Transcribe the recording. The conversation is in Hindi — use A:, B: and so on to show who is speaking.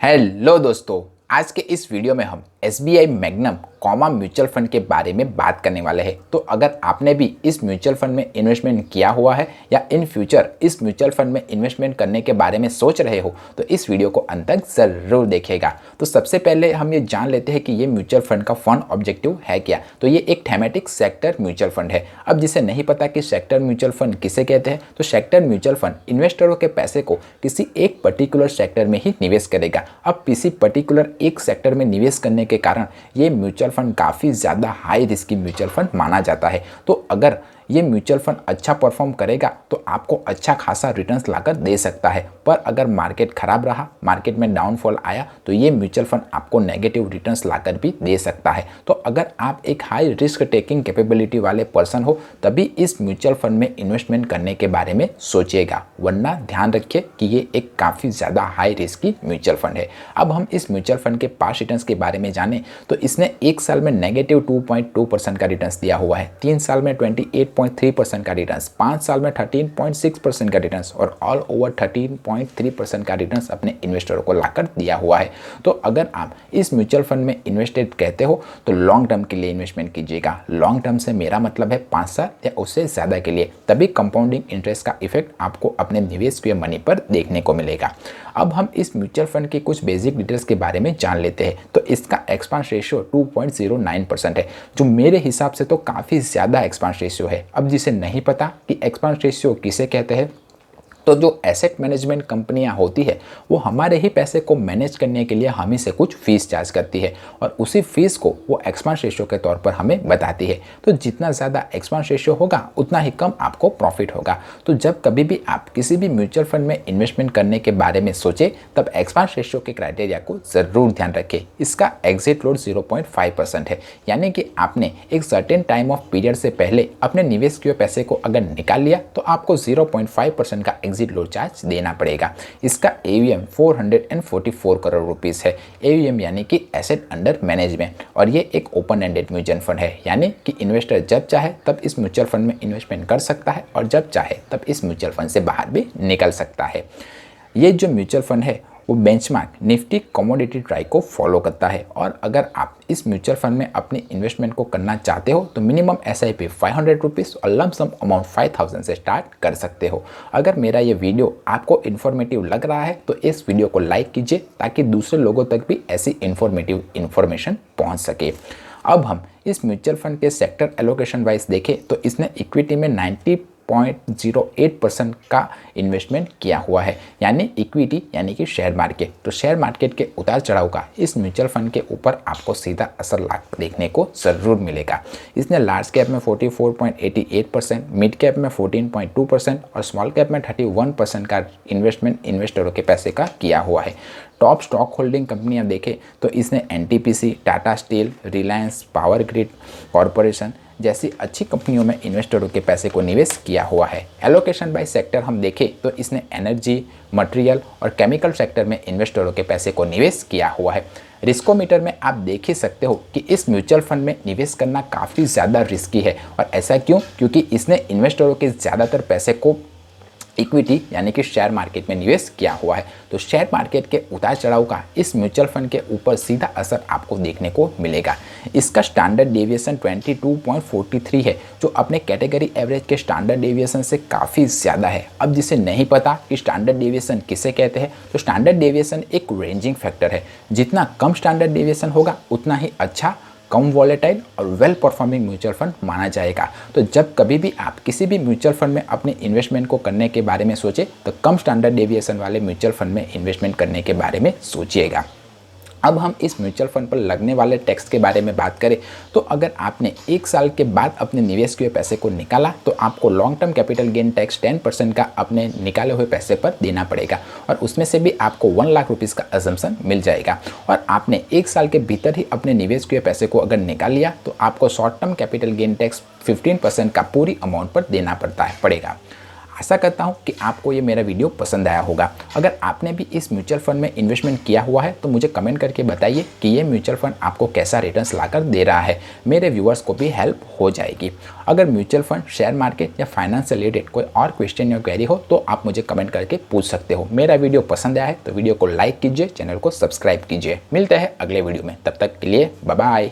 A: हेलो दोस्तों, आज के इस वीडियो में हम SBI magnum comma mutual fund के बारे में बात करने वाले हैं। तो अगर आपने भी इस म्यूचुअल फंड में इन्वेस्टमेंट किया हुआ है या इन फ्यूचर इस म्यूचुअल फंड में इन्वेस्टमेंट करने के बारे में सोच रहे हो तो इस वीडियो को अंत तक ज़रूर देखिएगा। तो सबसे पहले हम ये जान लेते हैं कि ये म्यूचुअल फंड का फंड ऑब्जेक्टिव है क्या। तो ये एक थेमेटिक सेक्टर म्यूचुअल फंड है। अब जिसे नहीं पता कि सेक्टर म्यूचुअल फंड किसे कहते हैं, तो सेक्टर म्यूचुअल फंड इन्वेस्टरों के पैसे को किसी एक पर्टिकुलर सेक्टर में ही निवेश करेगा। अब किसी पर्टिकुलर एक सेक्टर में निवेश करने के कारण ये म्यूचुअल फंड काफ़ी ज़्यादा हाई रिस्की म्यूचुअल फंड माना जाता है। तो अगर ये म्यूचुअल फंड अच्छा परफॉर्म करेगा तो आपको अच्छा खासा रिटर्न्स लाकर दे सकता है, पर अगर मार्केट खराब रहा, मार्केट में डाउनफॉल आया तो ये म्यूचुअल फंड आपको नेगेटिव रिटर्न्स लाकर भी दे सकता है। तो अगर आप एक हाई रिस्क टेकिंग कैपेबिलिटी वाले पर्सन हो तभी इस म्यूचुअल फंड में इन्वेस्टमेंट करने के बारे में सोचिएगा, वरना ध्यान रखिए कि ये एक काफ़ी ज़्यादा हाई रिस्की म्यूचुअल फंड है। अब हम इस म्यूचुअल फंड के पास रिटर्न्स के बारे में जानें तो इसने एक साल में नेगेटिव 2.2% का रिटर्न्स दिया हुआ है, 3 साल में 28.3% का रिटर्न्स, 5 साल में 13.6% का रिटर्न्स और ऑल ओवर 13.3% का रिटर्न्स अपने इन्वेस्टरों को लाकर दिया हुआ है। तो अगर आप इस म्यूचुअल फंड में इन्वेस्टेड कहते हो तो लॉन्ग टर्म के लिए इन्वेस्टमेंट कीजिएगा। लॉन्ग टर्म से मेरा मतलब है 5 साल या उससे ज़्यादा के लिए, तभी कंपाउंडिंग इंटरेस्ट का इफेक्ट आपको अपने निवेश किए मनी पर देखने को मिलेगा। अब हम इस म्यूचुअल फंड के कुछ बेसिक डिटेल्स के बारे में जान लेते हैं। तो इसका एक्सपांस रेशियो 2.09% है, जो मेरे हिसाब से तो काफ़ी ज़्यादा एक्सपांस रेशियो है। अब जिसे नहीं पता कि एक्सपांस रेशियो किसे कहते हैं, तो जो एसेट मैनेजमेंट कंपनियां होती है वो हमारे ही पैसे को मैनेज करने के लिए हमें से कुछ फीस चार्ज करती है और उसी फीस को वो एक्सपांस रेशियो के तौर पर हमें बताती है। तो जितना ज़्यादा एक्सपांस रेशियो होगा उतना ही कम आपको प्रॉफिट होगा। तो जब कभी भी आप किसी भी म्यूचुअल फंड में इन्वेस्टमेंट करने के बारे में सोचे तब एक्सपांस रेशियो के क्राइटेरिया को ज़रूर ध्यान रखें। इसका एग्जिट लोड 0.5% है, यानी कि आपने एक सर्टेन टाइम ऑफ पीरियड से पहले अपने निवेश किए पैसे को अगर निकाल लिया तो आपको 0.5% का एग्जिट लोड चार्ज देना पड़ेगा। इसका AUM 444 करोड़ रुपीस है। AUM यानी कि एसेट अंडर मैनेजमेंट, और ये एक ओपन एंडेड म्यूचुअल फंड है, यानी कि इन्वेस्टर जब चाहे तब इस म्यूचुअल फंड में इन्वेस्टमेंट कर सकता है और जब चाहे तब इस म्यूचुअल फंड से बाहर भी निकल सकता है। ये जो म्यूचुअल फंड है वो बेंचमार्क निफ्टी कमोडिटी ट्राई को फॉलो करता है, और अगर आप इस म्यूचुअल फंड में अपनी इन्वेस्टमेंट को करना चाहते हो तो मिनिमम SIP 500 रुपीज़ और लमसम अमाउंट 5000 से स्टार्ट कर सकते हो। अगर मेरा ये वीडियो आपको इन्फॉर्मेटिव लग रहा है तो इस वीडियो को लाइक कीजिए ताकि दूसरे लोगों तक भी ऐसी इन्फॉर्मेटिव इन्फॉर्मेशन पहुँच सके। अब हम इस म्यूचुअल फंड के सेक्टर एलोकेशन वाइज देखें तो इसने इक्विटी में 90.08% का इन्वेस्टमेंट किया हुआ है, यानी इक्विटी यानी कि शेयर मार्केट। तो शेयर मार्केट के उतार चढ़ाव का इस म्यूचुअल फंड के ऊपर आपको सीधा असर देखने को ज़रूर मिलेगा। इसने लार्ज कैप में 44.88%, मिड कैप में 14.2% और स्मॉल कैप में 31% का इन्वेस्टमेंट इन्वेस्टरों के पैसे का किया हुआ है। टॉप स्टॉक होल्डिंग कंपनियां देखें तो इसने NTPC, Tata steel, Reliance, power grid corporation जैसी अच्छी कंपनियों में इन्वेस्टरों के पैसे को निवेश किया हुआ है। एलोकेशन बाय सेक्टर हम देखें तो इसने एनर्जी, मटेरियल और केमिकल सेक्टर में इन्वेस्टरों के पैसे को निवेश किया हुआ है। रिस्कोमीटर में आप देख ही सकते हो कि इस म्यूचुअल फंड में निवेश करना काफ़ी ज़्यादा रिस्की है, और ऐसा क्यों? क्योंकि इसने इन्वेस्टरों के ज़्यादातर पैसे को इक्विटी यानी कि शेयर मार्केट में निवेश किया हुआ है। तो शेयर मार्केट के उतार चढ़ाव का इस म्यूचुअल फंड के ऊपर सीधा असर आपको देखने को मिलेगा। इसका स्टैंडर्ड डेविएशन 22.43 है, जो अपने कैटेगरी एवरेज के स्टैंडर्ड डेविएशन से काफ़ी ज़्यादा है। अब जिसे नहीं पता कि स्टैंडर्ड डेविएशन किसे कहते हैं, तो स्टैंडर्ड डेविएशन एक रेंजिंग फैक्टर है। जितना कम स्टैंडर्ड डेविएशन होगा उतना ही अच्छा, कम वॉलेटाइल और वेल परफॉर्मिंग म्यूचुअल फंड माना जाएगा। तो जब कभी भी आप किसी भी म्यूचुअल फंड में अपनी इन्वेस्टमेंट को करने के बारे में सोचें तो कम स्टैंडर्ड डेविएशन वाले म्यूचुअल फंड में इन्वेस्टमेंट करने के बारे में सोचिएगा। अब हम इस म्यूचुअल फंड पर लगने वाले टैक्स के बारे में बात करें तो अगर आपने 1 साल के बाद अपने निवेश किए पैसे को निकाला तो आपको long term capital gain tax 10% का अपने निकाले हुए पैसे पर देना पड़ेगा, और उसमें से भी आपको 1 लाख रुपीज़ का अजम्पशन मिल जाएगा। और आपने 1 साल के भीतर ही अपने निवेश किए पैसे को अगर निकाल लिया तो आपको short term capital gain tax 15% का पूरी अमाउंट पर देना पड़ेगा। आशा करता हूँ कि आपको ये मेरा वीडियो पसंद आया होगा। अगर आपने भी इस म्यूचुअल फंड में इन्वेस्टमेंट किया हुआ है तो मुझे कमेंट करके बताइए कि ये म्यूचुअल फंड आपको कैसा रिटर्न्स लाकर दे रहा है। मेरे व्यूअर्स को भी हेल्प हो जाएगी। अगर म्यूचुअल फंड, शेयर मार्केट या फाइनेंस से रिलेटेड कोई और क्वेश्चन या क्वेरी हो तो आप मुझे कमेंट करके पूछ सकते हो। मेरा वीडियो पसंद आया है तो वीडियो को लाइक कीजिए, चैनल को सब्सक्राइब कीजिए। मिलते हैं अगले वीडियो में, तब तक के लिए बाय बाय।